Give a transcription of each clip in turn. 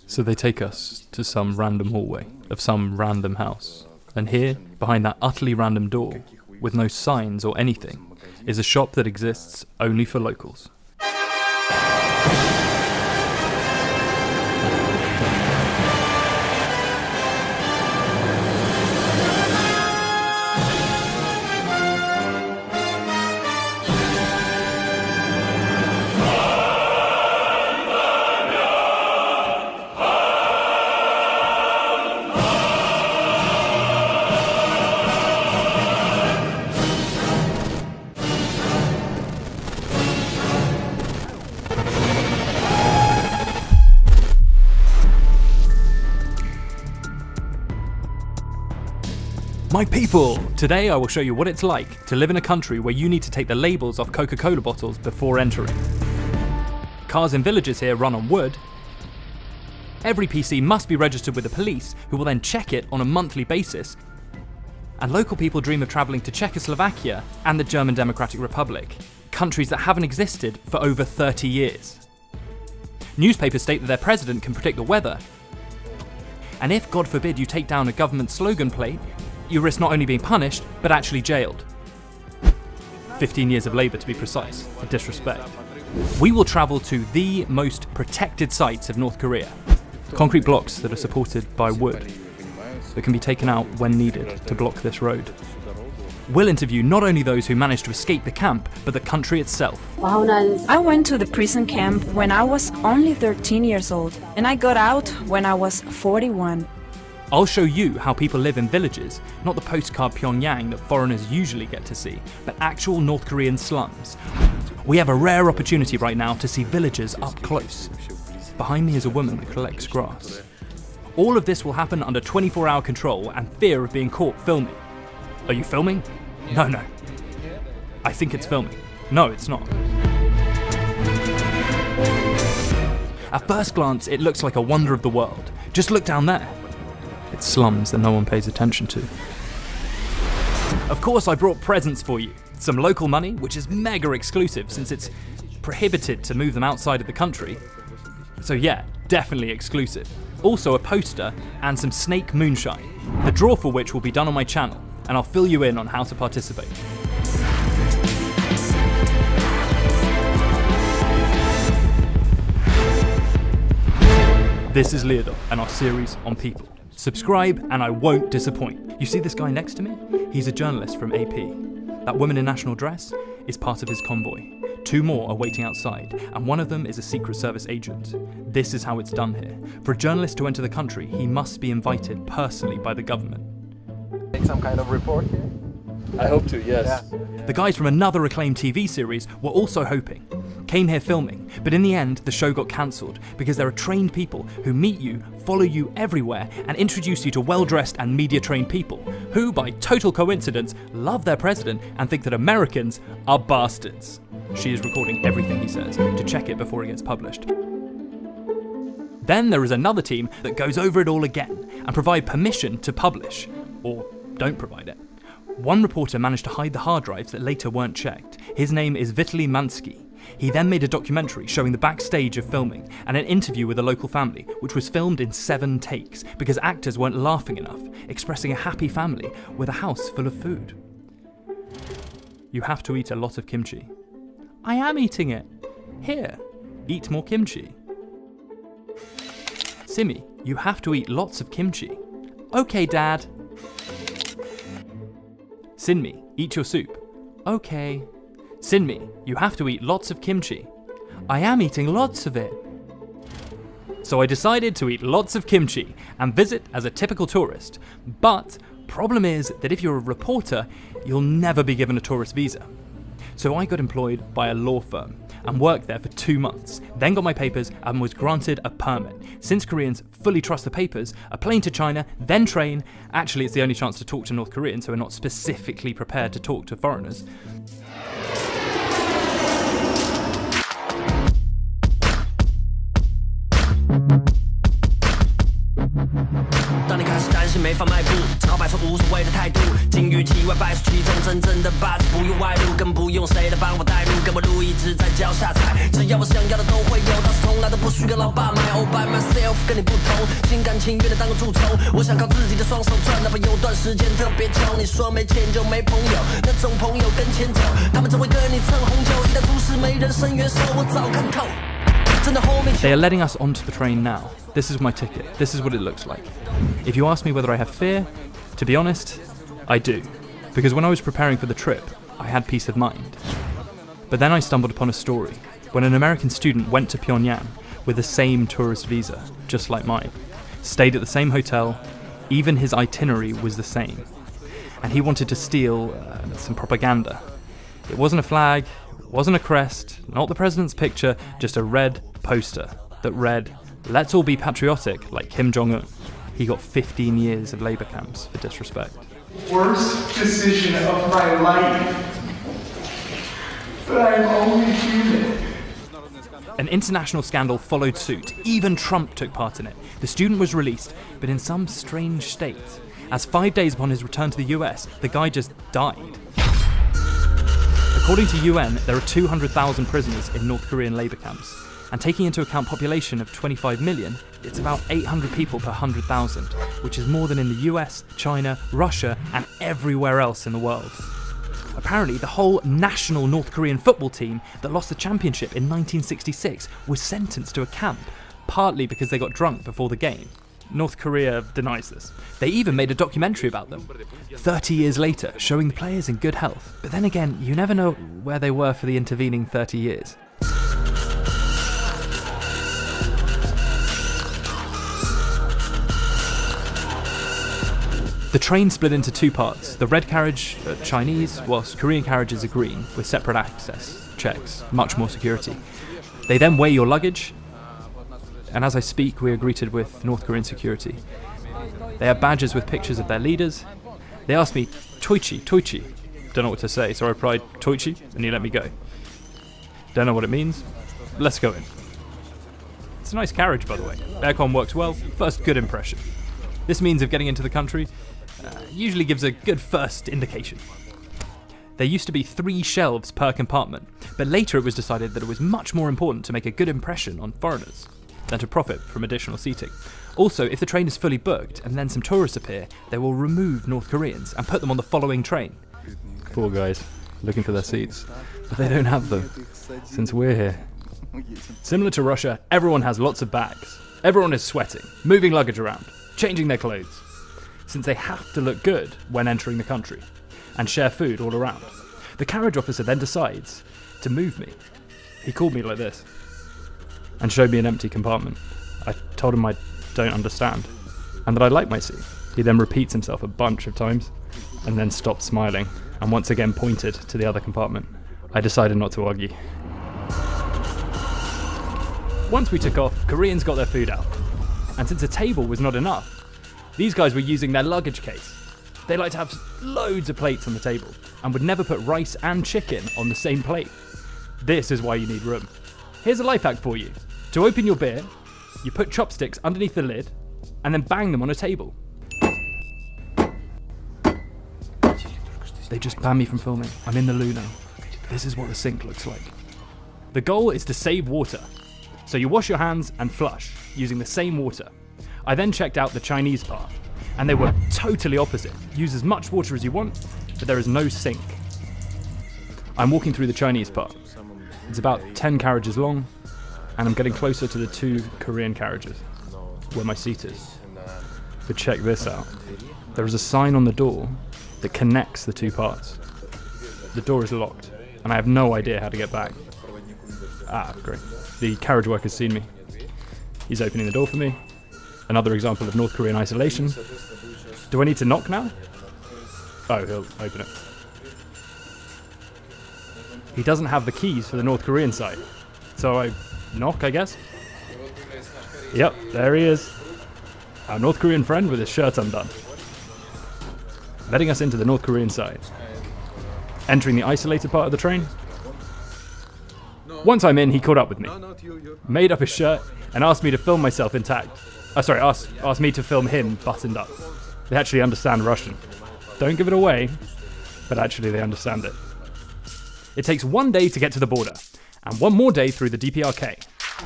So they take us to some random hallway of some random house. And here, behind that utterly random door, with no signs or anything, is a shop that exists only for locals. My people! Today I will show you what it's like to live in a country where you need to take the labels off Coca-Cola bottles before entering. Cars in villages here run on wood. Every PC must be registered with the police, who will then check it on a monthly basis. And local people dream of travelling to Czechoslovakia and the German Democratic Republic, countries that haven't existed for over 30 years. Newspapers state that their president can predict the weather. And if, God forbid, you take down a government slogan plate, you risk not only being punished, but actually jailed. 15 years of labour to be precise, for disrespect. We will travel to the most protected sites of North Korea. Concrete blocks that are supported by wood, that can be taken out when needed to block this road. We'll interview not only those who managed to escape the camp, but the country itself. I went to the prison camp when I was only 13 years old, and I got out when I was 41. I'll show you how people live in villages, not the postcard Pyongyang that foreigners usually get to see, but actual North Korean slums. We have a rare opportunity right now to see villagers up close. Behind me is a woman that collects grass. All of this will happen under 24-hour control and fear of being caught filming. Are you filming? No. I think it's filming. No, it's not. At first glance, it looks like a wonder of the world. Just look down there. It's slums that no one pays attention to. Of course, I brought presents for you. Some local money, which is mega exclusive since it's prohibited to move them outside of the country. So yeah, definitely exclusive. Also a poster and some snake moonshine, the draw for which will be done on my channel, and I'll fill you in on how to participate. This is Leodor and our series on people. Subscribe and I won't disappoint. You see this guy next to me? He's a journalist from AP. That woman in national dress is part of his convoy. 2 more are waiting outside, and one of them is a Secret Service agent. This is how it's done here. For a journalist to enter the country, he must be invited personally by the government. Make some kind of report here? I hope to, yes. Yeah. The guys from another acclaimed TV series were also hoping. Came here filming, but in the end, the show got cancelled because there are trained people who meet you, follow you everywhere, and introduce you to well-dressed and media-trained people who, by total coincidence, love their president and think that Americans are bastards. She is recording everything he says to check it before it gets published. Then there is another team that goes over it all again and provide permission to publish, or don't provide it. One reporter managed to hide the hard drives that later weren't checked. His name is Vitaly Mansky. He then made a documentary showing the backstage of filming and an interview with a local family, which was filmed in 7 takes because actors weren't laughing enough, expressing a happy family with a house full of food. You have to eat a lot of kimchi. I am eating it. Here, eat more kimchi. Simi, you have to eat lots of kimchi. Okay, Dad. Sinmi, eat your soup. Okay. Sinmi, you have to eat lots of kimchi. I am eating lots of it. So I decided to eat lots of kimchi and visit as a typical tourist. But problem is that if you're a reporter, you'll never be given a tourist visa. So I got employed by a law firm and worked there for 2 months, then got my papers and was granted a permit. Since Koreans fully trust the papers, a plane to China, then train. Actually, it's the only chance to talk to North Koreans, so we're not specifically prepared to talk to foreigners. 没法迈步，只好摆出无所谓的态度。金玉其外，败诉其中，真正的霸主不用外露，更不用谁来帮我带路，跟我路一直在脚下踩。只要我想要的都会有，倒是从来都不需要老爸买。All by myself， 跟你不同，心甘情愿的当个蛀虫。我想靠自己的双手赚，哪怕有段时间特别穷。你说没钱就没朋友，那种朋友跟钱走，他们只会对你蹭红酒。一旦出事没人伸援手，我早看透。 They are letting us onto the train now. This is my ticket. This is what it looks like. If you ask me whether I have fear, to be honest, I do. Because when I was preparing for the trip, I had peace of mind. But then I stumbled upon a story when an American student went to Pyongyang with the same tourist visa, just like mine, stayed at the same hotel, even his itinerary was the same. And he wanted to steal some propaganda. It wasn't a flag, it wasn't a crest, not the president's picture, just a red poster that read, "Let's all be patriotic like Kim Jong-un." He got 15 years of labour camps for disrespect. Worst decision of my life. But I'm only human. An international scandal followed suit. Even Trump took part in it. The student was released, but in some strange state. As 5 days upon his return to the US, the guy just died. According to UN, there are 200,000 prisoners in North Korean labour camps. And taking into account population of 25 million, it's about 800 people per 100,000, which is more than in the US, China, Russia, and everywhere else in the world. Apparently, the whole national North Korean football team that lost the championship in 1966 was sentenced to a camp, partly because they got drunk before the game. North Korea denies this. They even made a documentary about them, 30 years later, showing the players in good health. But then again, you never know where they were for the intervening 30 years. The train split into two parts. The red carriage, Chinese, whilst Korean carriages are green, with separate access, checks, much more security. They then weigh your luggage, and as I speak, we are greeted with North Korean security. They have badges with pictures of their leaders. They asked me, Toichi, Toichi. Don't know what to say, so I replied, Toichi, and he let me go. Don't know what it means. Let's go in. It's a nice carriage, by the way. Aircon works well. First good impression. This means of getting into the country usually gives a good first indication. There used to be 3 shelves per compartment, but later it was decided that it was much more important to make a good impression on foreigners than to profit from additional seating. Also, if the train is fully booked and then some tourists appear, they will remove North Koreans and put them on the following train. Poor guys, looking for their seats, but they don't have them, since we're here. Similar to Russia, everyone has lots of bags. Everyone is sweating, moving luggage around, changing their clothes, since they have to look good when entering the country, and share food all around. The carriage officer then decides to move me. He called me like this, and showed me an empty compartment. I told him I don't understand, and that I like my seat. He then repeats himself a bunch of times, and then stopped smiling, and once again pointed to the other compartment. I decided not to argue. Once we took off, Koreans got their food out, and since a table was not enough, these guys were using their luggage case. They like to have loads of plates on the table, and would never put rice and chicken on the same plate. This is why you need room. Here's a life hack for you. To open your beer, you put chopsticks underneath the lid, and then bang them on a table. They just banned me from filming. I'm in the loo now. This is what the sink looks like. The goal is to save water. So you wash your hands and flush, using the same water. I then checked out the Chinese part, and they were totally opposite. Use as much water as you want, but there is no sink. I'm walking through the Chinese part. It's about 10 carriages long, and I'm getting closer to the 2 Korean carriages, where my seat is. But check this out. There is a sign on the door that connects the 2 parts. The door is locked, and I have no idea how to get back. Ah, great. The carriage worker's seen me. He's opening the door for me. Another example of North Korean isolation. Do I need to knock now? Oh, he'll open it. He doesn't have the keys for the North Korean side. So I knock, I guess? Yep, there he is. Our North Korean friend with his shirt undone. Letting us into the North Korean side. Entering the isolated part of the train. Once I'm in, he caught up with me. Made up his shirt and asked me to film myself intact. Asked me to film him buttoned up. They actually understand Russian. Don't give it away, but actually they understand it. It takes 1 day to get to the border, and 1 more day through the DPRK.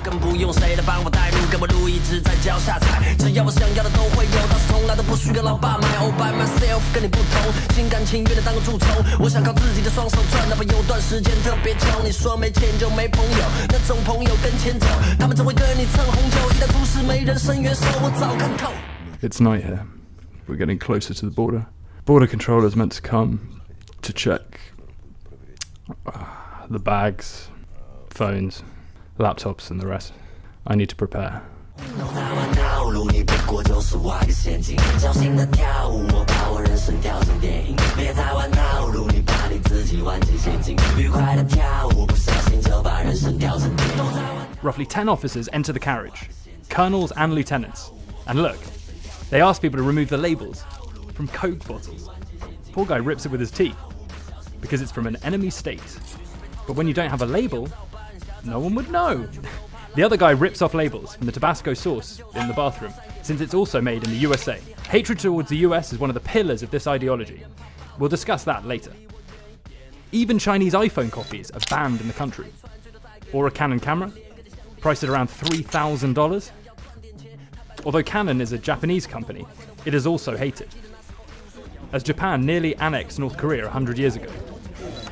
更不用谁来帮我带路，跟我路一直在脚下踩，只要我想要的都会有，但是从来都不需要老爸买。All by myself， 跟你不同，心甘情愿的当个蛀虫。我想靠自己的双手赚，哪怕有段时间特别穷。你说没钱就没朋友，那种朋友跟钱走，他们只会跟你蹭红酒。一旦出事没人伸援手，我早看透。 It's night here. We're getting closer to the border. Border controllers meant to come to check the bags, phones, laptops and the rest. I need to prepare. Roughly 10 officers enter the carriage, colonels and lieutenants. And look, they ask people to remove the labels from Coke bottles. Poor guy rips it with his teeth because it's from an enemy state. But when you don't have a label, no one would know. The other guy rips off labels from the Tabasco sauce in the bathroom, since it's also made in the USA. Hatred towards the US is one of the pillars of this ideology. We'll discuss that later. Even Chinese iPhone copies are banned in the country. Or a Canon camera, priced at around $3,000. Although Canon is a Japanese company, it is also hated, as Japan nearly annexed North Korea 100 years ago.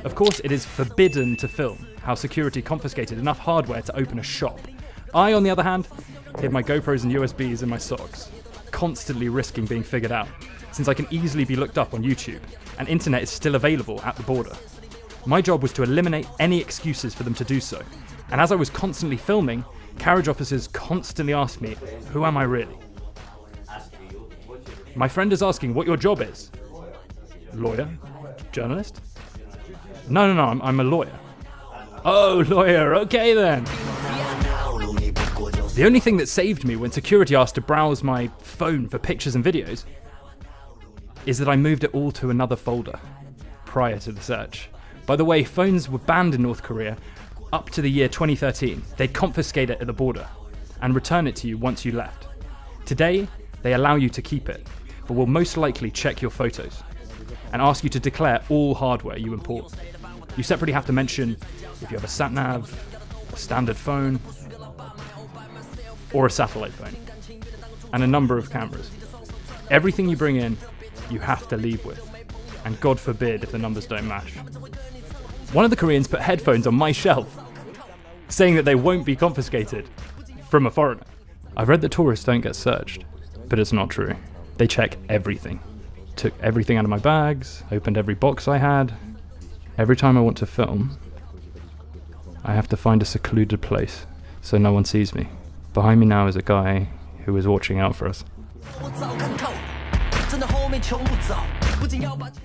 Of course, it is forbidden to film how security confiscated enough hardware to open a shop. I, on the other hand, hid my GoPros and USBs in my socks, constantly risking being figured out, since I can easily be looked up on YouTube, and internet is still available at the border. My job was to eliminate any excuses for them to do so, and as I was constantly filming, carriage officers constantly asked me, who am I really? My friend is asking what your job is. Lawyer? Journalist? No, I'm a lawyer. Oh, lawyer, okay then. The only thing that saved me when security asked to browse my phone for pictures and videos is that I moved it all to another folder prior to the search. By the way, phones were banned in North Korea up to the year 2013. They'd confiscate it at the border and return it to you once you left. Today, they allow you to keep it, but will most likely check your photos and ask you to declare all hardware you import. You separately have to mention if you have a sat-nav, a standard phone, or a satellite phone, and a number of cameras. Everything you bring in, you have to leave with, and God forbid if the numbers don't match. One of the Koreans put headphones on my shelf, saying that they won't be confiscated from a foreigner. I've read that tourists don't get searched, but it's not true. They check everything. Took everything out of my bags, opened every box I had. Every time I want to film, I have to find a secluded place so no one sees me. Behind me now is a guy who is watching out for us.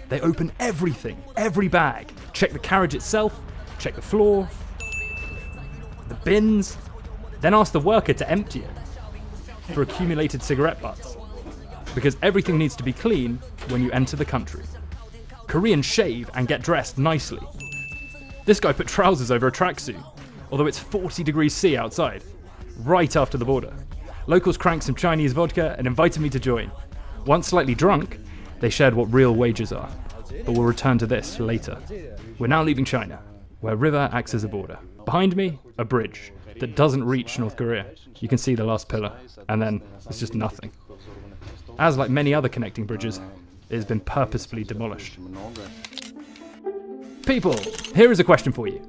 They open everything, every bag, check the carriage itself, check the floor, the bins, then ask the worker to empty it for accumulated cigarette butts. Because everything needs to be clean when you enter the country. Koreans shave and get dressed nicely. This guy put trousers over a tracksuit, although it's 40 degrees C outside, right after the border. Locals cranked some Chinese vodka and invited me to join. Once slightly drunk, they shared what real wages are, but we'll return to this later. We're now leaving China, where a river acts as a border. Behind me, a bridge that doesn't reach North Korea. You can see the last pillar, and then it's just nothing. As like many other connecting bridges, it has been purposefully demolished. People, here is a question for you.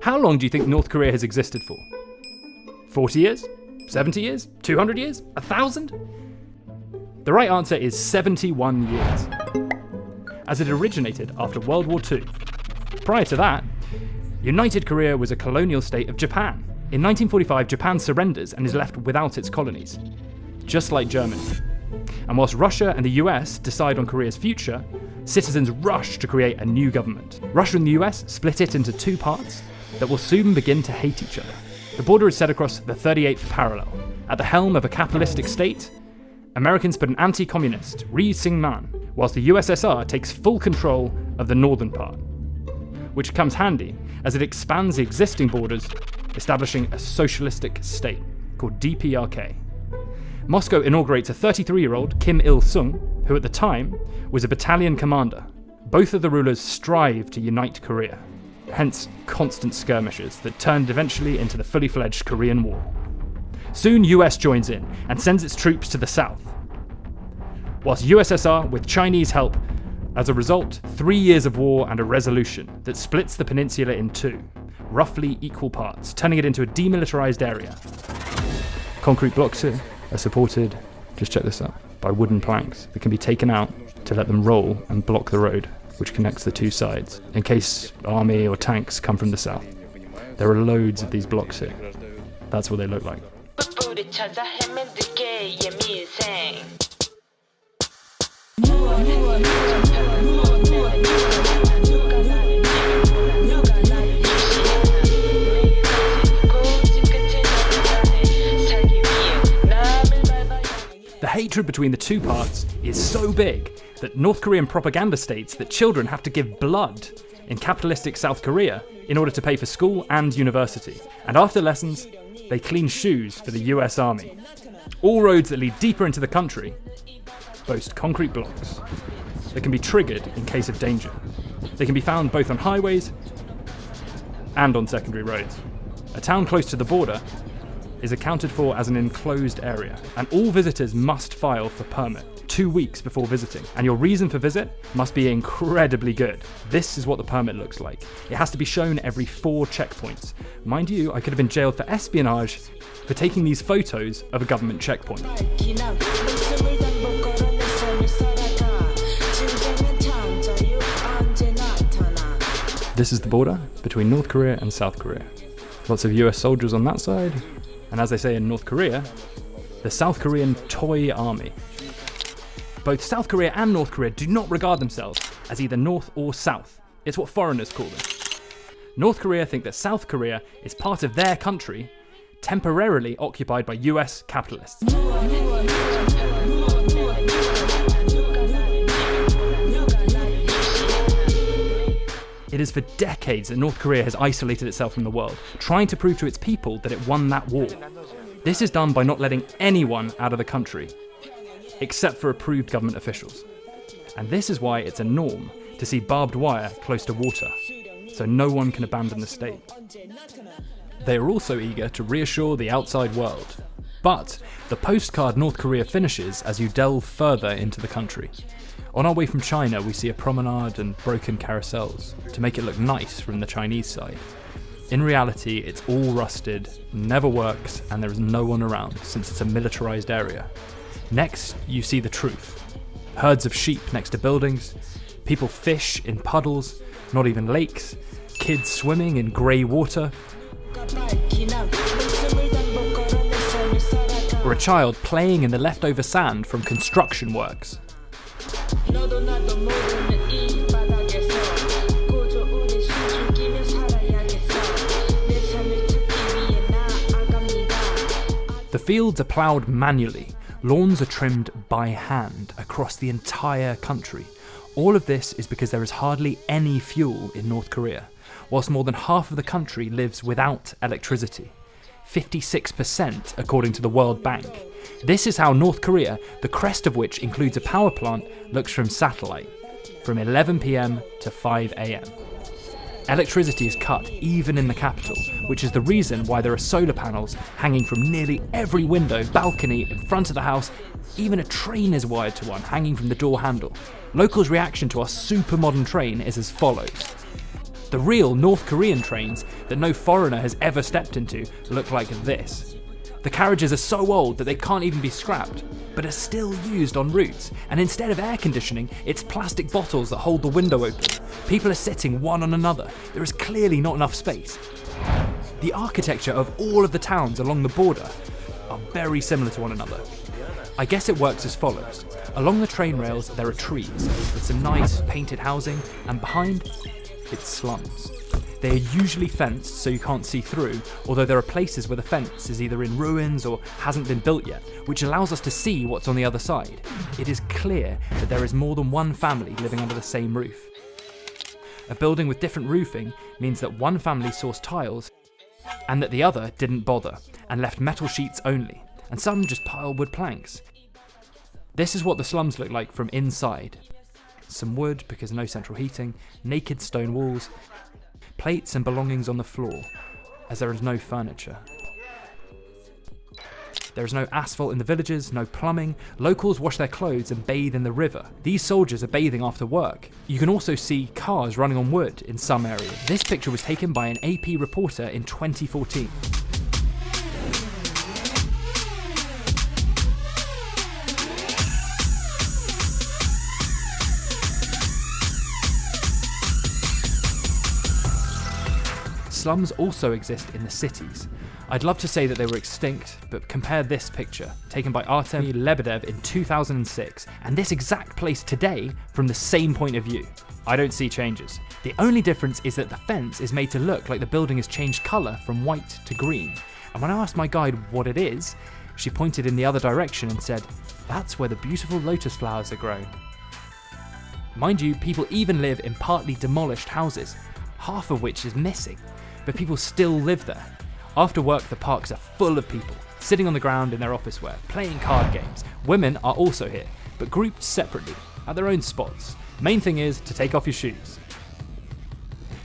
How long do you think North Korea has existed for? 40 years? 70 years? 200 years? 1,000? The right answer is 71 years, as it originated after World War II. Prior to that, United Korea was a colonial state of Japan. In 1945, Japan surrenders and is left without its colonies, just like Germany. And whilst Russia and the US decide on Korea's future, citizens rush to create a new government. Russia and the US split it into two parts that will soon begin to hate each other. The border is set across the 38th parallel. At the helm of a capitalistic state, Americans put an anti-communist, Ri Sing-man, whilst the USSR takes full control of the northern part, which comes handy as it expands the existing borders, establishing a socialistic state called DPRK. Moscow inaugurates a 33-year-old Kim Il-sung, who at the time was a battalion commander. Both of the rulers strive to unite Korea, hence constant skirmishes that turned eventually into the fully fledged Korean War. Soon US joins in and sends its troops to the south, whilst USSR, with Chinese help, as a result, 3 years of war and a resolution that splits the peninsula in two, roughly equal parts, turning it into a demilitarized area. Concrete blocks here are supported, just check this out, by wooden planks that can be taken out to let them roll and block the road, which connects the two sides, in case army or tanks come from the south. There are loads of these blocks here. That's what they look like. The hatred between the two parts is so big that North Korean propaganda states that children have to give blood in capitalistic South Korea in order to pay for school and university. And after lessons, they clean shoes for the US Army. All roads that lead deeper into the country boast concrete blocks that can be triggered in case of danger. They can be found both on highways and on secondary roads. A town close to the border is accounted for as an enclosed area, and all visitors must file for permit 2 weeks before visiting, and your reason for visit must be incredibly good. This is what the permit looks like. It has to be shown every 4 checkpoints. Mind you, I could have been jailed for espionage for taking these photos of a government checkpoint. This is the border between North Korea and South Korea. Lots of US soldiers on that side, and as they say in North Korea, the South Korean Toy Army. Both South Korea and North Korea do not regard themselves as either North or South. It's what foreigners call them. North Korea think that South Korea is part of their country, temporarily occupied by US capitalists. It is for decades that North Korea has isolated itself from the world, trying to prove to its people that it won that war. This is done by not letting anyone out of the country, except for approved government officials. And this is why it's a norm to see barbed wire close to water, so no one can abandon the state. They are also eager to reassure the outside world. But the postcard North Korea finishes as you delve further into the country. On our way from China, we see a promenade and broken carousels to make it look nice from the Chinese side. In reality, it's all rusted, never works, and there is no one around since it's a militarized area. Next, you see the truth. Herds of sheep next to buildings, people fish in puddles, not even lakes, kids swimming in grey water, or a child playing in the leftover sand from construction works. The fields are ploughed manually, lawns are trimmed by hand across the entire country. All of this is because there is hardly any fuel in North Korea, whilst more than half of the country lives without electricity. 56% according to the World Bank. This is how North Korea, the crest of which includes a power plant, looks from satellite, from 11 PM to 5 AM. Electricity is cut even in the capital, which is the reason why there are solar panels hanging from nearly every window, balcony, in front of the house. Even a train is wired to one, hanging from the door handle. Locals' reaction to our super modern train is as follows. The real North Korean trains that no foreigner has ever stepped into look like this. The carriages are so old that they can't even be scrapped, but are still used on routes, and instead of air conditioning, it's plastic bottles that hold the window open. People are sitting one on another. There is clearly not enough space. The architecture of all of the towns along the border are very similar to one another. I guess it works as follows. Along the train rails there are trees with some nice painted housing, and behind it's slums. They are usually fenced so you can't see through, although there are places where the fence is either in ruins or hasn't been built yet, which allows us to see what's on the other side. It is clear that there is more than one family living under the same roof. A building with different roofing means that one family sourced tiles and that the other didn't bother and left metal sheets only, and some just pile wood planks. This is what the slums look like from inside. Some wood because no central heating, naked stone walls, plates and belongings on the floor, as there is no furniture. There is no asphalt in the villages, no plumbing. Locals wash their clothes and bathe in the river. These soldiers are bathing after work. You can also see cars running on wood in some areas. This picture was taken by an AP reporter in 2014. Slums also exist in the cities. I'd love to say that they were extinct, but compare this picture, taken by Artem Lebedev in 2006, and this exact place today from the same point of view. I don't see changes. The only difference is that the fence is made to look like the building has changed colour from white to green. And when I asked my guide what it is, she pointed in the other direction and said, "That's where the beautiful lotus flowers are grown." Mind you, people even live in partly demolished houses, half of which is missing, but people still live there. After work, the parks are full of people, sitting on the ground in their office wear, playing card games. Women are also here, but grouped separately, at their own spots. Main thing is to take off your shoes.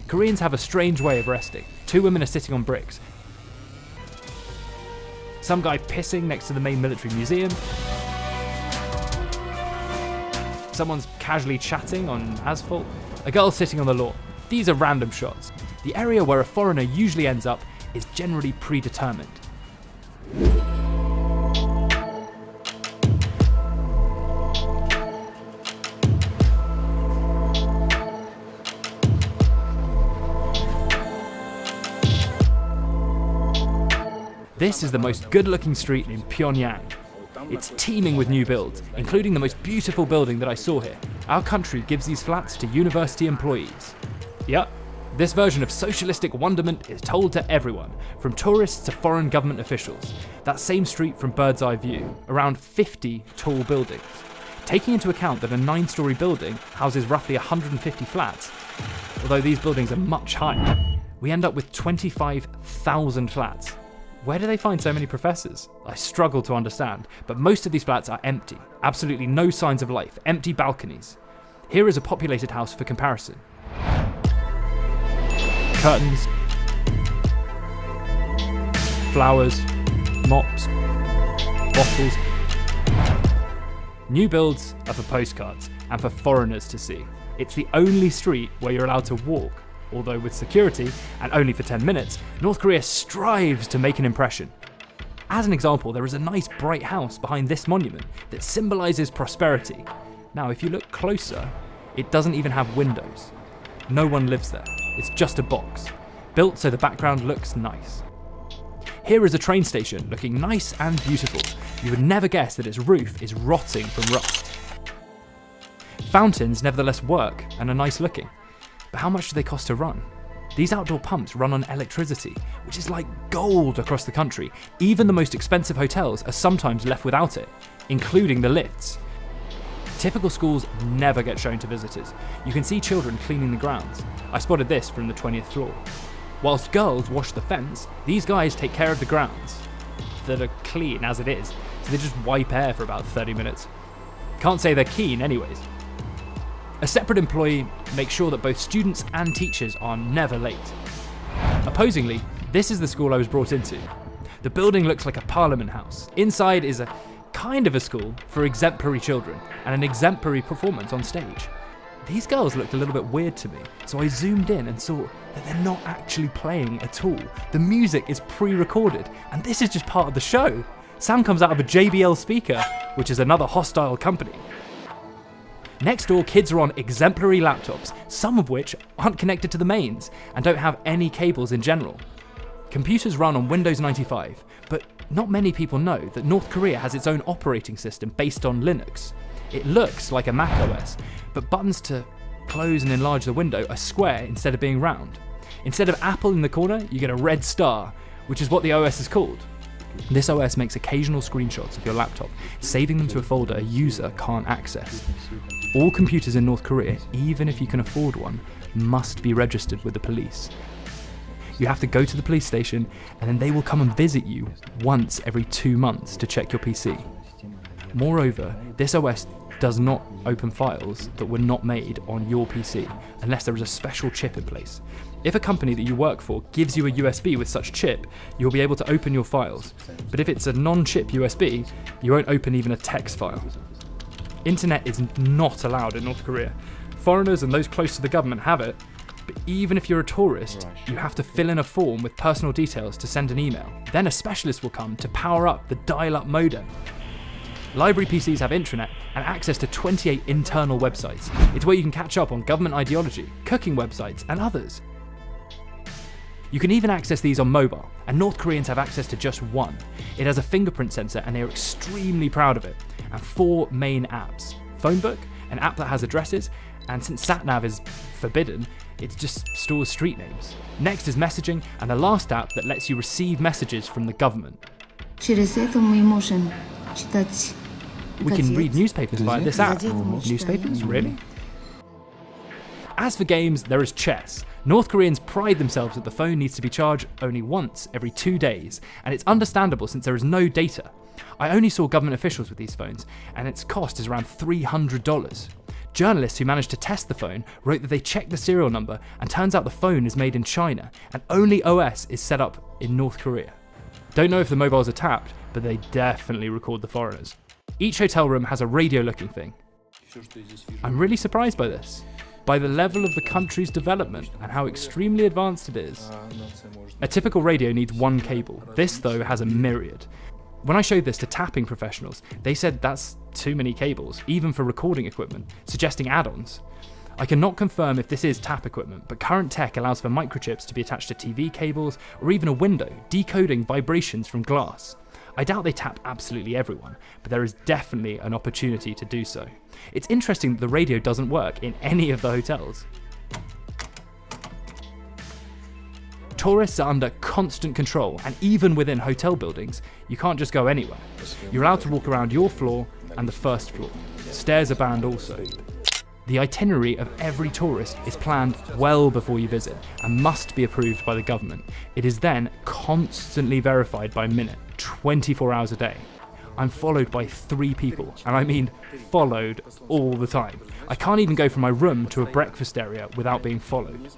Koreans have a strange way of resting. 2 women are sitting on bricks. Some guy pissing next to the main military museum. Someone's casually chatting on asphalt. A girl sitting on the lawn. These are random shots. The area where a foreigner usually ends up is generally predetermined. This is the most good-looking street in Pyongyang. It's teeming with new builds, including the most beautiful building that I saw here. Our country gives these flats to university employees. Yep. This version of socialistic wonderment is told to everyone, from tourists to foreign government officials. That same street from bird's eye view, around 50 tall buildings. Taking into account that a 9-story building houses roughly 150 flats, although these buildings are much higher, we end up with 25,000 flats. Where do they find so many professors? I struggle to understand, but most of these flats are empty. Absolutely no signs of life, empty balconies. Here is a populated house for comparison. Curtains, flowers, mops, bottles. New builds are for postcards and for foreigners to see. It's the only street where you're allowed to walk, although with security, and only for 10 minutes, North Korea strives to make an impression. As an example, there is a nice bright house behind this monument that symbolises prosperity. Now, if you look closer, it doesn't even have windows. No one lives there. It's just a box, built so the background looks nice. Here is a train station looking nice and beautiful. You would never guess that its roof is rotting from rust. Fountains nevertheless work and are nice looking. But how much do they cost to run? These outdoor pumps run on electricity, which is like gold across the country. Even the most expensive hotels are sometimes left without it, including the lifts. Typical schools never get shown to visitors. You can see children cleaning the grounds. I spotted this from the 20th floor. Whilst girls wash the fence, these guys take care of the grounds that are clean as it is, so they just wipe air for about 30 minutes. Can't say they're keen anyways. A separate employee makes sure that both students and teachers are never late. Opposingly, this is the school I was brought into. The building looks like a parliament house. Inside is a kind of a school for exemplary children and an exemplary performance on stage. These girls looked a little bit weird to me, so I zoomed in and saw that they're not actually playing at all. The music is pre-recorded, and this is just part of the show. Sound comes out of a JBL speaker, which is another hostile company. Next door, kids are on exemplary laptops, some of which aren't connected to the mains and don't have any cables in general. Computers run on Windows 95, but not many people know that North Korea has its own operating system based on Linux. It looks like a Mac OS, but buttons to close and enlarge the window are square instead of being round. Instead of Apple in the corner, you get a red star, which is what the OS is called. This OS makes occasional screenshots of your laptop, saving them to a folder a user can't access. All computers in North Korea, even if you can afford one, must be registered with the police. You have to go to the police station and then they will come and visit you once every 2 months to check your PC. Moreover, this OS does not open files that were not made on your PC unless there is a special chip in place. If a company that you work for gives you a USB with such chip, you'll be able to open your files. But if it's a non-chip USB, you won't open even a text file. Internet is not allowed in North Korea. Foreigners and those close to the government have it, but even if you're a tourist, you have to fill in a form with personal details to send an email. Then a specialist will come to power up the dial-up modem. Library PCs have intranet and access to 28 internal websites. It's where you can catch up on government ideology, cooking websites, and others. You can even access these on mobile, and North Koreans have access to just one. It has a fingerprint sensor and they are extremely proud of it. And 4 main apps. Phonebook, an app that has addresses, and since SatNav is forbidden, it just stores street names. Next is messaging, and the last app that lets you receive messages from the government. Через это мы можем читать. We can read newspapers via this app. Newspapers? Really? As for games, there is chess. North Koreans pride themselves that the phone needs to be charged only once every 2 days, and it's understandable since there is no data. I only saw government officials with these phones, and its cost is around $300. Journalists who managed to test the phone wrote that they checked the serial number, and turns out the phone is made in China, and only OS is set up in North Korea. Don't know if the mobiles are tapped, but they definitely record the foreigners. Each hotel room has a radio-looking thing. I'm really surprised by this, by the level of the country's development and how extremely advanced it is. A typical radio needs 1 cable. This, though, has a myriad. When I showed this to tapping professionals, they said that's too many cables, even for recording equipment, suggesting add-ons. I cannot confirm if this is tap equipment, but current tech allows for microchips to be attached to TV cables or even a window, decoding vibrations from glass. I doubt they tap absolutely everyone, but there is definitely an opportunity to do so. It's interesting that the radio doesn't work in any of the hotels. Tourists are under constant control, and even within hotel buildings, you can't just go anywhere. You're allowed to walk around your floor and the first floor. Stairs are banned also. The itinerary of every tourist is planned well before you visit and must be approved by the government. It is then constantly verified by minute, 24 hours a day. I'm followed by 3 people, and I mean followed all the time. I can't even go from my room to a breakfast area without being followed.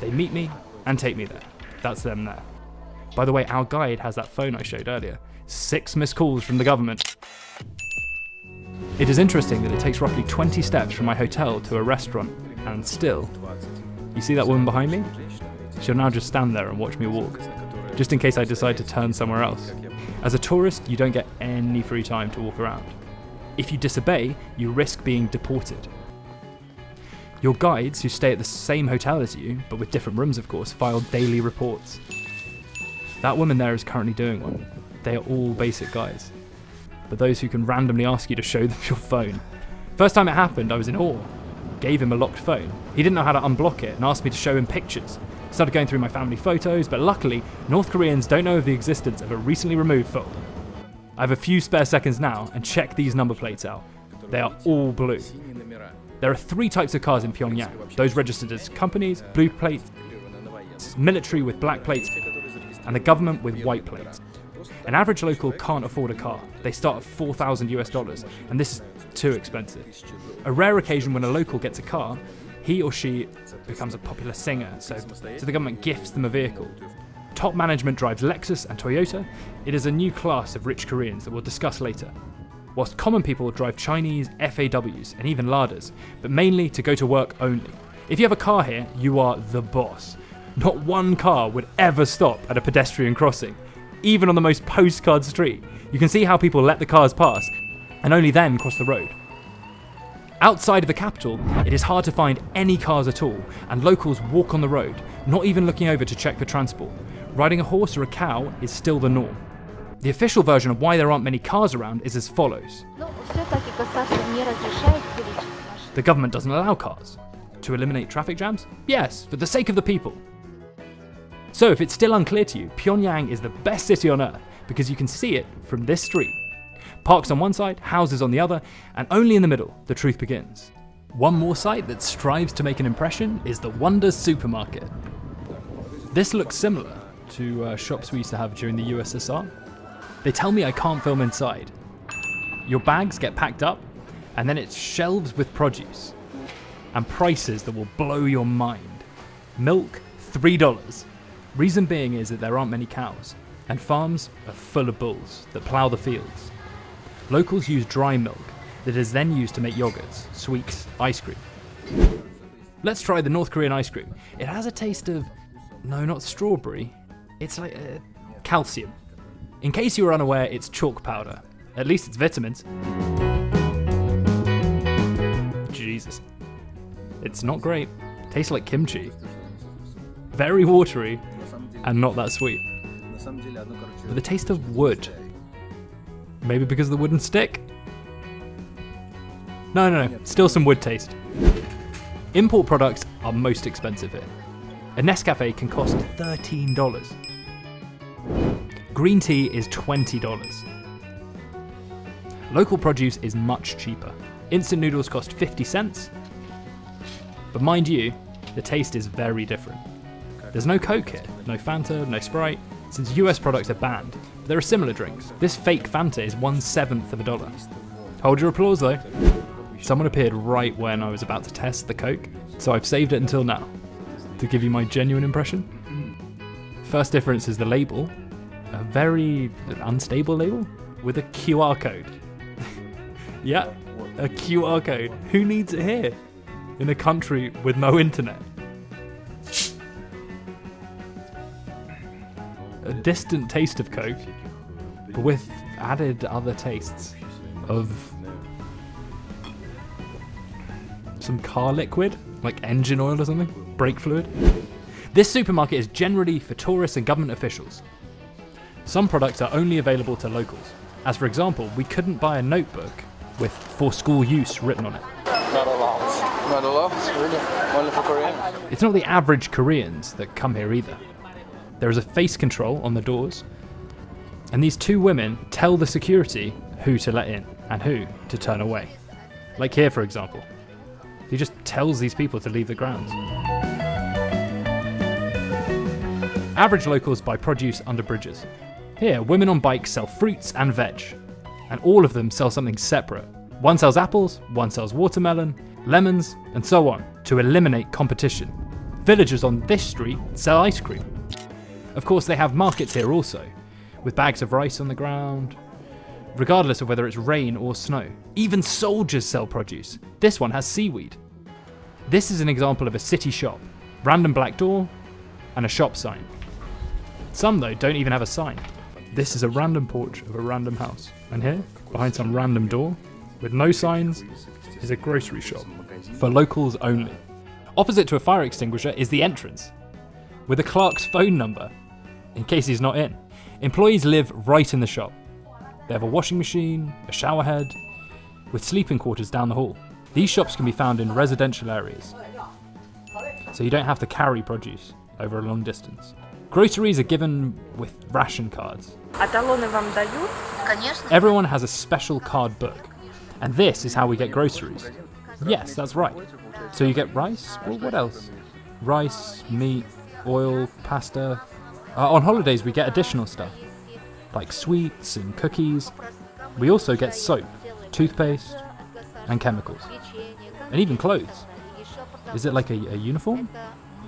They meet me and take me there. That's them there. By the way, our guide has that phone I showed earlier. 6 missed calls from the government. It is interesting that it takes roughly 20 steps from my hotel to a restaurant, and still, you see that woman behind me? She'll now just stand there and watch me walk, just in case I decide to turn somewhere else. As a tourist, you don't get any free time to walk around. If you disobey, you risk being deported. Your guides, who stay at the same hotel as you, but with different rooms of course, file daily reports. That woman there is currently doing one. They are all basic guys, but those who can randomly ask you to show them your phone. First time it happened, I was in awe. Gave him a locked phone. He didn't know how to unblock it and asked me to show him pictures. Started going through my family photos, but luckily, North Koreans don't know of the existence of a recently removed folder. I have a few spare seconds now, and check these number plates out. They are all blue. There are 3 types of cars in Pyongyang. Those registered as companies, blue plates, military with black plates, and the government with white plates. An average local can't afford a car. They start at $4,000, and this is too expensive. A rare occasion when a local gets a car, he or she becomes a popular singer, so the government gifts them a vehicle. Top management drives Lexus and Toyota. It is a new class of rich Koreans that we'll discuss later. Whilst common people drive Chinese, FAWs, and even Ladas, but mainly to go to work only. If you have a car here, you are the boss. Not one car would ever stop at a pedestrian crossing, even on the most postcard street. You can see how people let the cars pass, and only then cross the road. Outside of the capital, it is hard to find any cars at all, and locals walk on the road, not even looking over to check for transport. Riding a horse or a cow is still the norm. The official version of why there aren't many cars around is as follows. The government doesn't allow cars. To eliminate traffic jams? Yes, for the sake of the people. So if it's still unclear to you, Pyongyang is the best city on earth because you can see it from this street. Parks on one side, houses on the other, and only in the middle, the truth begins. One more site that strives to make an impression is the Wonder Supermarket. This looks similar to shops we used to have during the USSR. They tell me I can't film inside. Your bags get packed up, and then it's shelves with produce. And prices that will blow your mind. Milk, $3. Reason being is that there aren't many cows, and farms are full of bulls that plough the fields. Locals use dry milk that is then used to make yogurts, sweets, ice cream. Let's try the North Korean ice cream. It has a taste of, no, not strawberry, it's like calcium. In case you were unaware, it's chalk powder. At least it's vitamins. Jesus. It's not great. Tastes like kimchi. Very watery and not that sweet. With a taste of wood. Maybe because of the wooden stick? No, still some wood taste. Import products are most expensive here. A Nescafe can cost $13. Green tea is $20. Local produce is much cheaper. Instant noodles cost 50 cents. But mind you, the taste is very different. There's no Coke here, no Fanta, no Sprite, since US products are banned. There are similar drinks. This fake Fanta is 1/7 of a dollar. Hold your applause though. Someone appeared right when I was about to test the Coke, so I've saved it until now, to give you my genuine impression. First difference is the label, a very unstable label, with a QR code. Yeah, a QR code. Who needs it here? In a country with no internet. A distant taste of Coke, but with added other tastes of some car liquid, like engine oil or something, brake fluid. This supermarket is generally for tourists and government officials. Some products are only available to locals, as for example, we couldn't buy a notebook with "for school use" written on it. Not allowed. Not allowed? Really? Only for Koreans? It's not the average Koreans that come here either. There is a face control on the doors, and these two women tell the security who to let in and who to turn away. Like here, for example. He just tells these people to leave the grounds. Average locals buy produce under bridges. Here, women on bikes sell fruits and veg, and all of them sell something separate. One sells apples, one sells watermelon, lemons, and so on, to eliminate competition. Villagers on this street sell ice cream. Of course, they have markets here also, with bags of rice on the ground, regardless of whether it's rain or snow. Even soldiers sell produce. This one has seaweed. This is an example of a city shop. Random black door and a shop sign. Some, though, don't even have a sign. This is a random porch of a random house. And here, behind some random door, with no signs, is a grocery shop. For locals only. Opposite to a fire extinguisher is the entrance, with a clerk's phone number, in case he's not in. Employees live right in the shop. They have a washing machine, a shower head, with sleeping quarters down the hall. These shops can be found in residential areas, so you don't have to carry produce over a long distance. Groceries are given with ration cards. Everyone has a special card book, and this is how we get groceries. Yes, that's right. So you get rice, well, what else? Rice, meat, oil, pasta. On holidays we get additional stuff, like sweets and cookies. We also get soap, toothpaste, and chemicals. And even clothes. Is it like a uniform?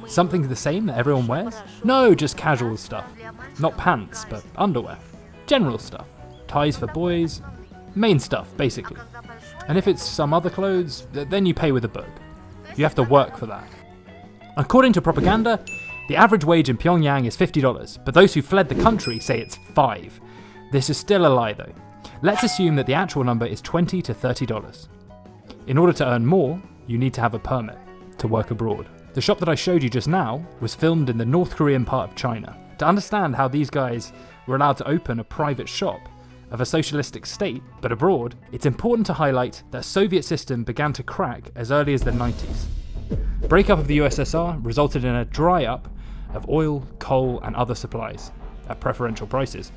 Something the same that everyone wears? No, just casual stuff. Not pants, but underwear. General stuff. Ties for boys. Main stuff, basically. And if it's some other clothes, then you pay with a book. You have to work for that. According to propaganda, the average wage in Pyongyang is $50, but those who fled the country say it's $5. This is still a lie though. Let's assume that the actual number is $20 to $30. In order to earn more, you need to have a permit to work abroad. The shop that I showed you just now was filmed in the North Korean part of China. To understand how these guys were allowed to open a private shop of a socialistic state, but abroad, it's important to highlight that the Soviet system began to crack as early as the 90s. Breakup of the USSR resulted in a dry up of oil, coal, and other supplies at preferential prices.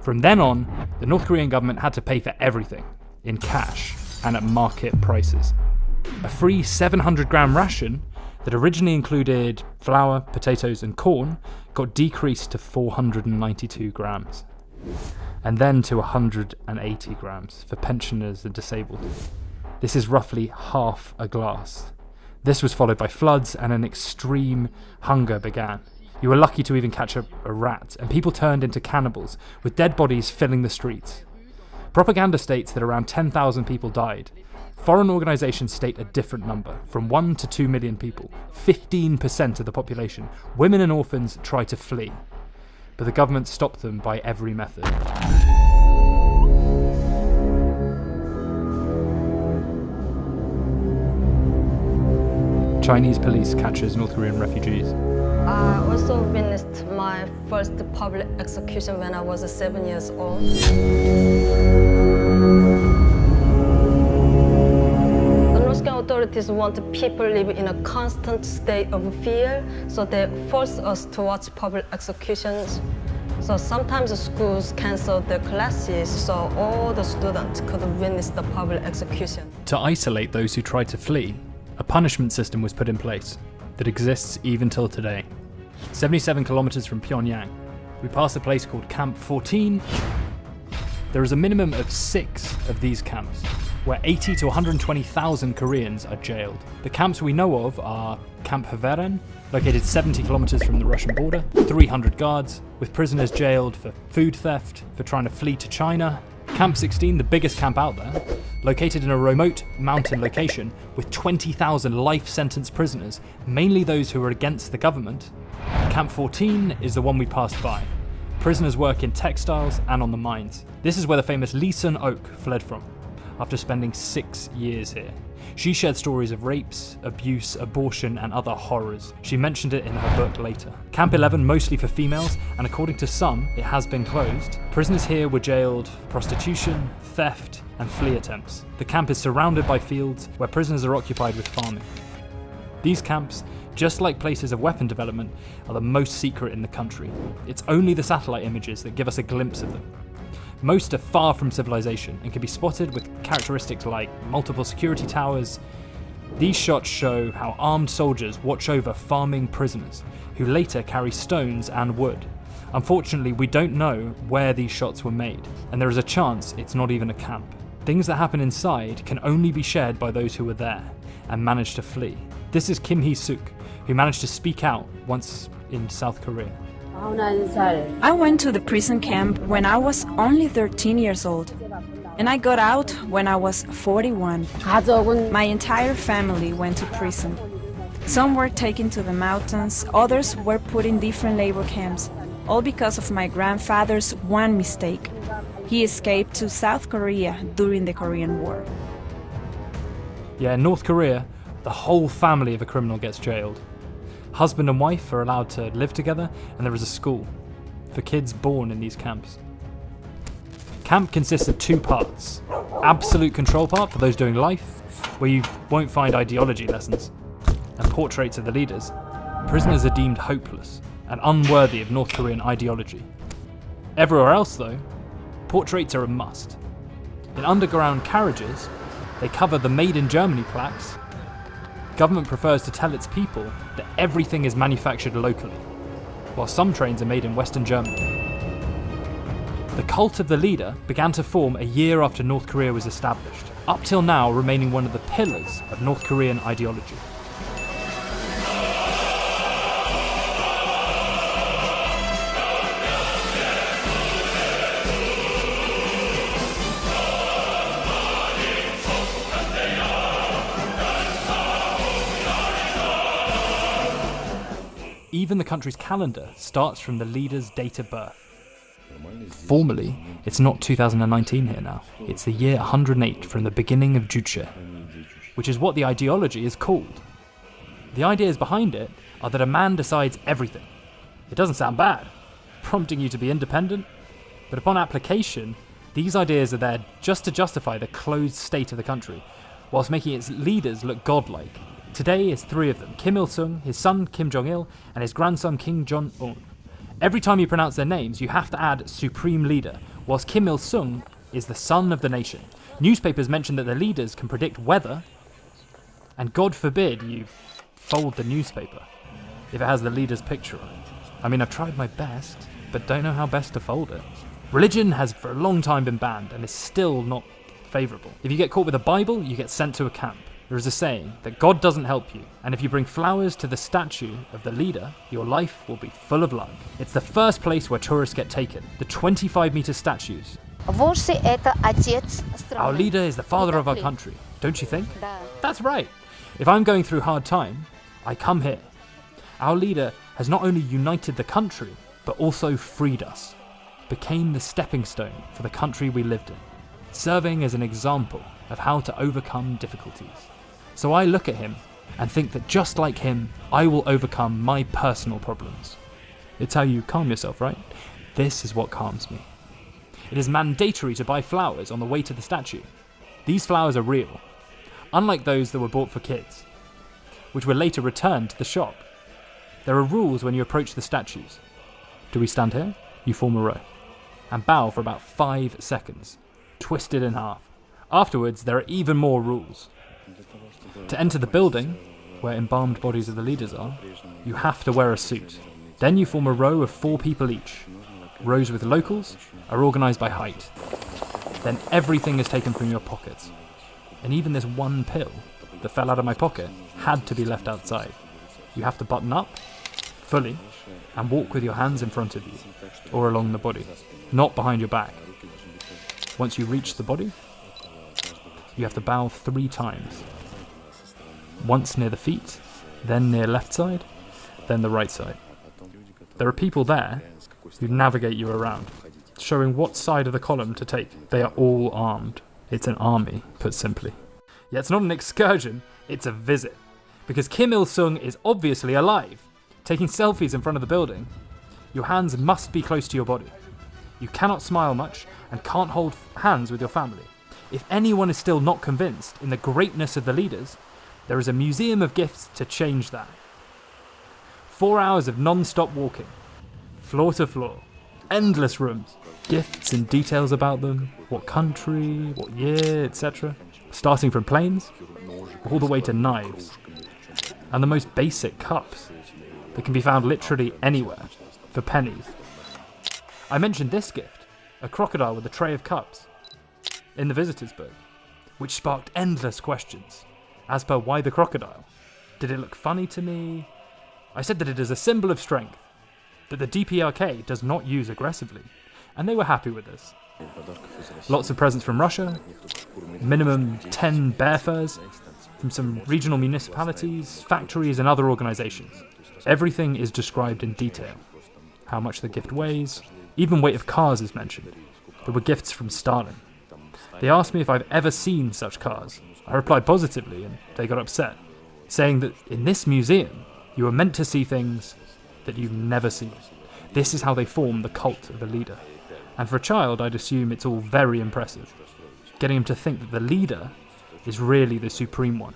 From then on, the North Korean government had to pay for everything in cash and at market prices. A free 700-gram ration that originally included flour, potatoes and corn got decreased to 492 grams, and then to 180 grams for pensioners and disabled. This is roughly half a glass. This was followed by floods and an extreme hunger began. You were lucky to even catch a rat, and people turned into cannibals, with dead bodies filling the streets. Propaganda states that around 10,000 people died. Foreign organisations state a different number, from 1 to 2 million people, 15% of the population. Women and orphans tried to flee, but the government stopped them by every method. Chinese police captures North Korean refugees. I also witnessed my first public execution when I was 7 years old. The North Korean authorities want people live in a constant state of fear, so they force us to watch public executions. So sometimes schools cancel their classes so all the students could witness the public execution. To isolate those who tried to flee, a punishment system was put in place that exists even till today. 77 kilometers from Pyongyang, we pass a place called Camp 14. There is a minimum of 6 of these camps, where 80 to 120,000 Koreans are jailed. The camps we know of are Camp Haveren, located 70 kilometers from the Russian border, 300 guards, with prisoners jailed for food theft, for trying to flee to China. Camp 16, the biggest camp out there, located in a remote mountain location with 20,000 life sentence prisoners, mainly those who were against the government. Camp 14 is the one we passed by. Prisoners work in textiles and on the mines. This is where the famous Lee Sun-ok fled from, after spending 6 years here. She shared stories of rapes, abuse, abortion and other horrors. She mentioned it in her book later. Camp 11, mostly for females, and according to some, it has been closed. Prisoners here were jailed for prostitution, theft and flea attempts. The camp is surrounded by fields where prisoners are occupied with farming. These camps, just like places of weapon development, are the most secret in the country. It's only the satellite images that give us a glimpse of them. Most are far from civilization and can be spotted with characteristics like multiple security towers. These shots show how armed soldiers watch over farming prisoners, who later carry stones and wood. Unfortunately, we don't know where these shots were made, and there is a chance it's not even a camp. Things that happen inside can only be shared by those who were there and managed to flee. This is Kim Hee-suk, who managed to speak out once in South Korea. I went to the prison camp when I was only 13 years old, and I got out when I was 41. My entire family went to prison. Some were taken to the mountains, others were put in different labor camps, all because of my grandfather's one mistake. He escaped to South Korea during the Korean War. Yeah, in North Korea, the whole family of a criminal gets jailed. Husband and wife are allowed to live together, and there is a school for kids born in these camps. Camp consists of 2 parts. Absolute control part for those doing life, where you won't find ideology lessons, and portraits of the leaders. Prisoners are deemed hopeless and unworthy of North Korean ideology. Everywhere else though, portraits are a must. In underground carriages, they cover the Made in Germany plaques. Government prefers to tell its people that everything is manufactured locally, while some trains are made in Western Germany. The cult of the leader began to form a year after North Korea was established, up till now remaining one of the pillars of North Korean ideology. Even the country's calendar starts from the leader's date of birth. Formally, it's not 2019 here now. It's the year 108 from the beginning of Juche, which is what the ideology is called. The ideas behind it are that a man decides everything. It doesn't sound bad, prompting you to be independent, but upon application, these ideas are there just to justify the closed state of the country, whilst making its leaders look godlike. Today is 3 of them: Kim Il-sung, his son Kim Jong-il, and his grandson Kim Jong-un. Every time you pronounce their names, you have to add Supreme Leader, whilst Kim Il-sung is the son of the nation. Newspapers mention that the leaders can predict weather, and God forbid you fold the newspaper if it has the leader's picture on it. I mean, I've tried my best, but don't know how best to fold it. Religion has for a long time been banned and is still not favourable. If you get caught with a Bible, you get sent to a camp. There is a saying that God doesn't help you, and if you bring flowers to the statue of the leader, your life will be full of luck. It's the first place where tourists get taken. The 25-metre statues. Our leader is the father of our country, don't you think? That's right. If I'm going through hard time, I come here. Our leader has not only united the country, but also freed us, became the stepping stone for the country we lived in, serving as an example of how to overcome difficulties. So I look at him and think that just like him, I will overcome my personal problems. It's how you calm yourself, right? This is what calms me. It is mandatory to buy flowers on the way to the statue. These flowers are real, unlike those that were bought for kids, which were later returned to the shop. There are rules when you approach the statues. Do we stand here? You form a row and bow for about 5 seconds, twisted in half. Afterwards, there are even more rules. To enter the building, where embalmed bodies of the leaders are, you have to wear a suit. Then you form a row of 4 people each. Rows with locals are organised by height. Then everything is taken from your pockets. And even this one pill that fell out of my pocket had to be left outside. You have to button up, fully, and walk with your hands in front of you, or along the body, not behind your back. Once you reach the body, you have to bow 3 times. Once near the feet, then near left side, then the right side. There are people there who navigate you around, showing what side of the column to take. They are all armed. It's an army, put simply. Yeah, it's not an excursion, it's a visit. Because Kim Il-sung is obviously alive, taking selfies in front of the building. Your hands must be close to your body. You cannot smile much and can't hold hands with your family. If anyone is still not convinced in the greatness of the leaders, there is a museum of gifts to change that. 4 hours of non-stop walking, floor to floor, endless rooms, gifts and details about them, what country, what year, etc. Starting from planes, all the way to knives, and the most basic cups that can be found literally anywhere, for pennies. I mentioned this gift, a crocodile with a tray of cups, in the visitors book, which sparked endless questions. As per, why the crocodile? Did it look funny to me? I said that it is a symbol of strength, that the DPRK does not use aggressively, and they were happy with this. Lots of presents from Russia, minimum 10 bear furs, from some regional municipalities, factories and other organisations. Everything is described in detail. How much the gift weighs, even weight of cars is mentioned. There were gifts from Stalin. They asked me if I've ever seen such cars. I replied positively and they got upset, saying that in this museum, you are meant to see things that you've never seen. This is how they form the cult of the leader. And for a child, I'd assume it's all very impressive, getting him to think that the leader is really the supreme one.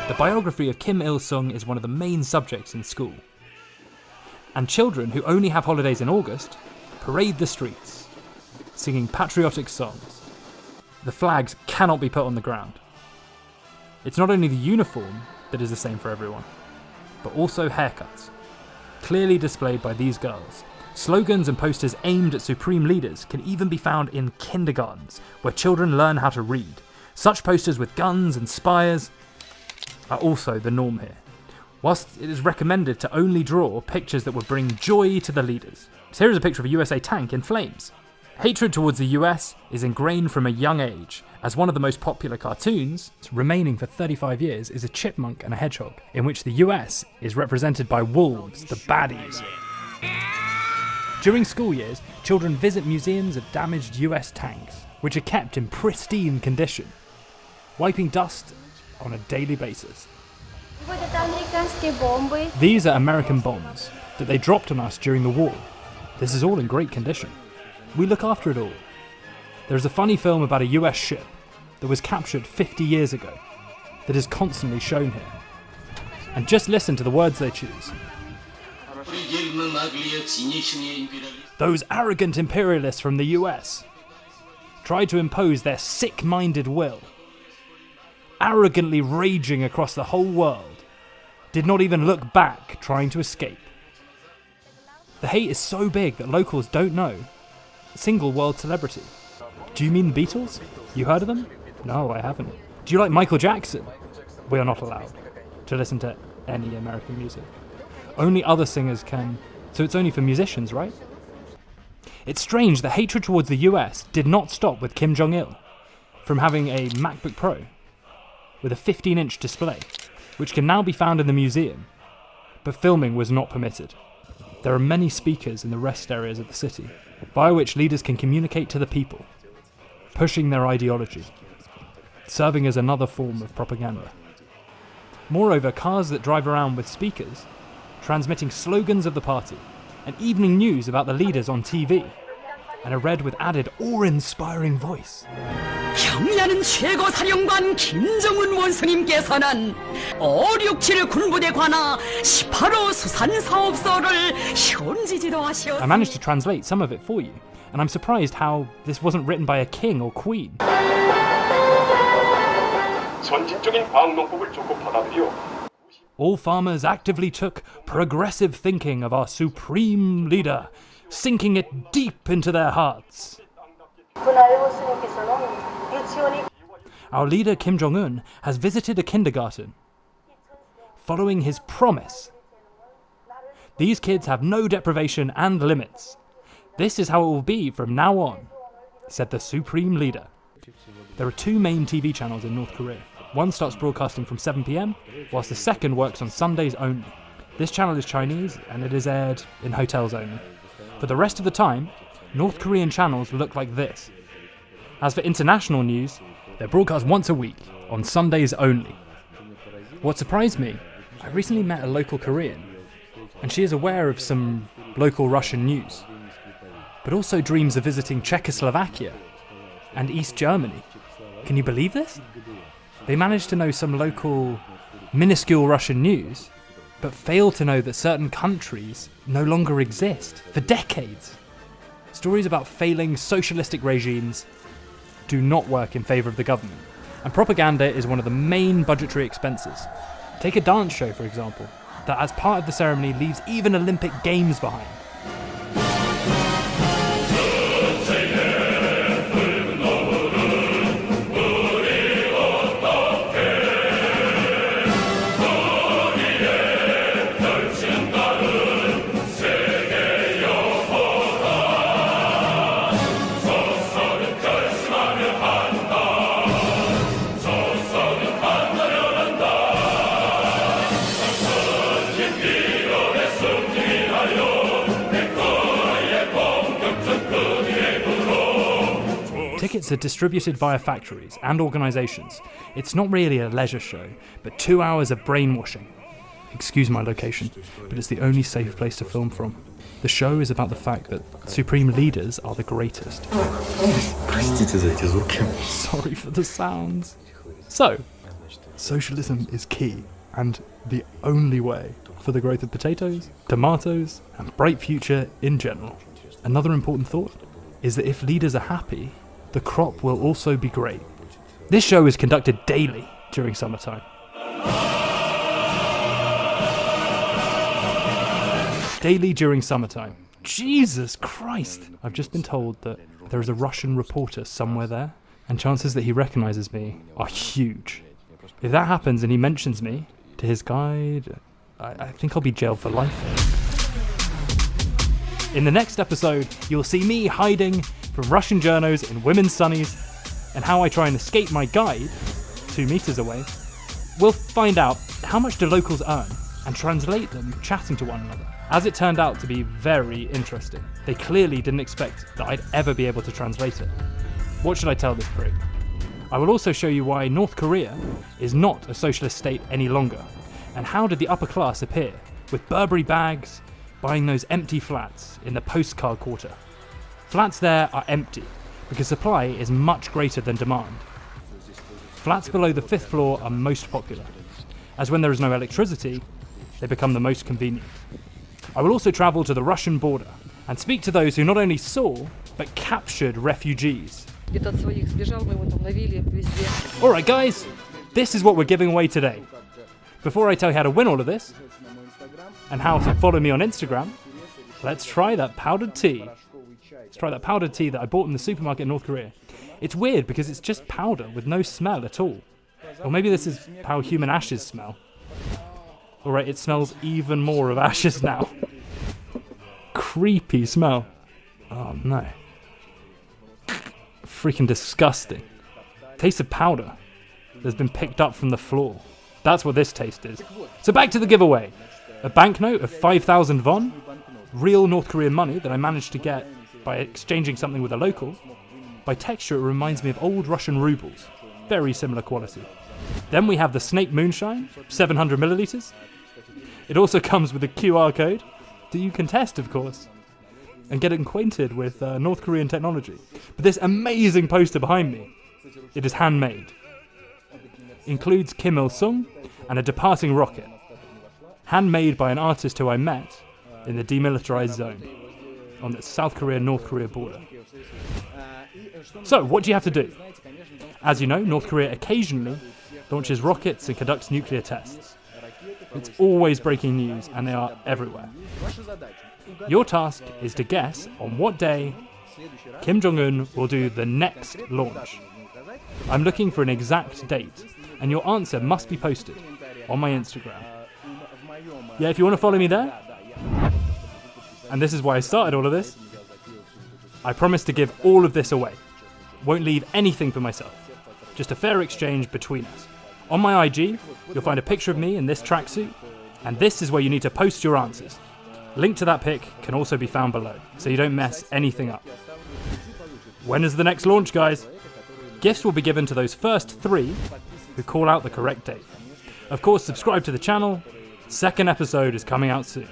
The biography of Kim Il-sung is one of the main subjects in school. And children who only have holidays in August parade the streets, singing patriotic songs. The flags cannot be put on the ground. It's not only the uniform that is the same for everyone, but also haircuts, clearly displayed by these girls. Slogans and posters aimed at supreme leaders can even be found in kindergartens, where children learn how to read. Such posters with guns and spires are also the norm here, whilst it is recommended to only draw pictures that would bring joy to the leaders. So here is a picture of a USA tank in flames. Hatred towards the US is ingrained from a young age, as one of the most popular cartoons, remaining for 35 years, is a chipmunk and a hedgehog, in which the US is represented by wolves, the baddies. During school years, children visit museums of damaged US tanks, which are kept in pristine condition, wiping dust on a daily basis. These are American bombs that they dropped on us during the war. This is all in great condition. We look after it all. There's a funny film about a US ship that was captured 50 years ago that is constantly shown here. And just listen to the words they choose. Those arrogant imperialists from the US tried to impose their sick-minded will. arrogantly raging across the whole world, did not even look back trying to escape. The hate is so big that locals don't know a single world celebrity. Do you mean the Beatles? You heard of them? No, I haven't. Do you like Michael Jackson? We are not allowed to listen to any American music. Only other singers can, so it's only for musicians, right? It's strange that hatred towards the US did not stop with Kim Jong-il from having a MacBook Pro with a 15-inch display, which can now be found in the museum, but filming was not permitted. There are many speakers in the rest areas of the city, via which leaders can communicate to the people, pushing their ideology, serving as another form of propaganda. Moreover, cars that drive around with speakers, transmitting slogans of the party, and evening news about the leaders on TV, and are read with added awe-inspiring voice. 경의하는 최고 사령관 김정은 원수님께서는 567 군부대 관하 18호 수산 사업소를 현지 지도하셨습니다. I managed to translate some of it for you, and I'm surprised how this wasn't written by a king or queen. 선진적인 방농법을 적극 받아들여 All farmers actively took progressive thinking of our supreme leader, sinking it deep into their hearts. Our leader Kim Jong-un has visited a kindergarten, following his promise. These kids have no deprivation and limits. This is how it will be from now on, said the supreme leader. There are two main TV channels in North Korea. One starts broadcasting from 7 p.m, whilst the second works on Sundays only. This channel is Chinese and it is aired in hotels only. For the rest of the time, North Korean channels look like this. As for international news, they're broadcast once a week, on Sundays only. What surprised me, I recently met a local Korean, and she is aware of some local Russian news, but also dreams of visiting Czechoslovakia and East Germany. Can you believe this? They managed to know some local, minuscule Russian news, but fail to know that certain countries no longer exist for decades. Stories about failing socialistic regimes do not work in favour of the government, and propaganda is one of the main budgetary expenses. Take a dance show, for example, that as part of the ceremony leaves even Olympic Games behind. Tickets are distributed via factories and organisations. It's not really a leisure show, but 2 hours of brainwashing. Excuse my location, but it's the only safe place to film from. The show is about the fact that supreme leaders are the greatest. Sorry for the sounds. So, socialism is key, and the only way for the growth of potatoes, tomatoes, and bright future in general. Another important thought is that if leaders are happy, the crop will also be great. This show is conducted daily during summertime. Daily during summertime. Jesus Christ! I've just been told that there is a Russian reporter somewhere there, and chances that he recognises me are huge. If that happens and he mentions me to his guide, I think I'll be jailed for life. In the next episode, you'll see me hiding from Russian journos in women's sunnies, and how I try and escape my guide, 2 meters away. We'll find out how much do locals earn, and translate them chatting to one another. As it turned out to be very interesting. They clearly didn't expect that I'd ever be able to translate it. What should I tell this prig? I will also show you why North Korea is not a socialist state any longer, and how did the upper class appear, with Burberry bags, buying those empty flats in the postcard quarter. Flats there are empty, because supply is much greater than demand. Flats below the 5th floor are most popular, as when there is no electricity, they become the most convenient. I will also travel to the Russian border, and speak to those who not only saw, but captured refugees. Alright guys, This is what we're giving away today. Before I tell you how to win all of this, and how to follow me on Instagram, let's try that powdered tea. Let's try that powdered tea that I bought in the supermarket in North Korea. It's weird because it's just powder with no smell at all. Or maybe this is how human ashes smell. Alright, it smells even more of ashes now. Creepy smell. Oh no. Freaking disgusting. Taste of powder that's been picked up from the floor. That's what this taste is. So back to the giveaway. A banknote of 5,000 won, real North Korean money that I managed to get by exchanging something with a local. By texture, it reminds me of old Russian rubles. Very similar quality. Then we have the Snake Moonshine, 700 milliliters. It also comes with a QR code that you can test, of course, and get acquainted with North Korean technology. But this amazing poster behind me, it is handmade. Includes Kim Il-sung and a departing rocket. Handmade by an artist who I met in the demilitarized zone on the South Korea-North Korea border. So, what do you have to do? As you know, North Korea occasionally launches rockets and conducts nuclear tests. It's always breaking news and they are everywhere. Your task is to guess on what day Kim Jong-un will do the next launch. I'm looking for an exact date, and your answer must be posted on my Instagram. Yeah, if you want to follow me there, and this is why I started all of this, I promise to give all of this away. Won't leave anything for myself. Just a fair exchange between us. On my IG, you'll find a picture of me in this tracksuit, and this is where you need to post your answers. Link to that pic can also be found below, so you don't mess anything up. When is the next launch, guys? Gifts will be given to those first 3 who call out the correct date. Of course, subscribe to the channel. Second episode is coming out soon,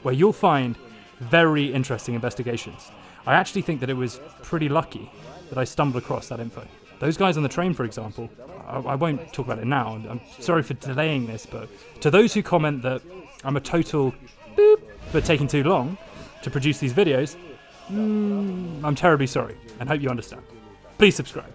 where you'll find very interesting investigations. I actually think that it was pretty lucky that I stumbled across that info. Those guys on the train, for example, I won't talk about it now. I'm sorry for delaying this, but to those who comment that I'm a total boop for taking too long to produce these videos, I'm terribly sorry and hope you understand. Please subscribe.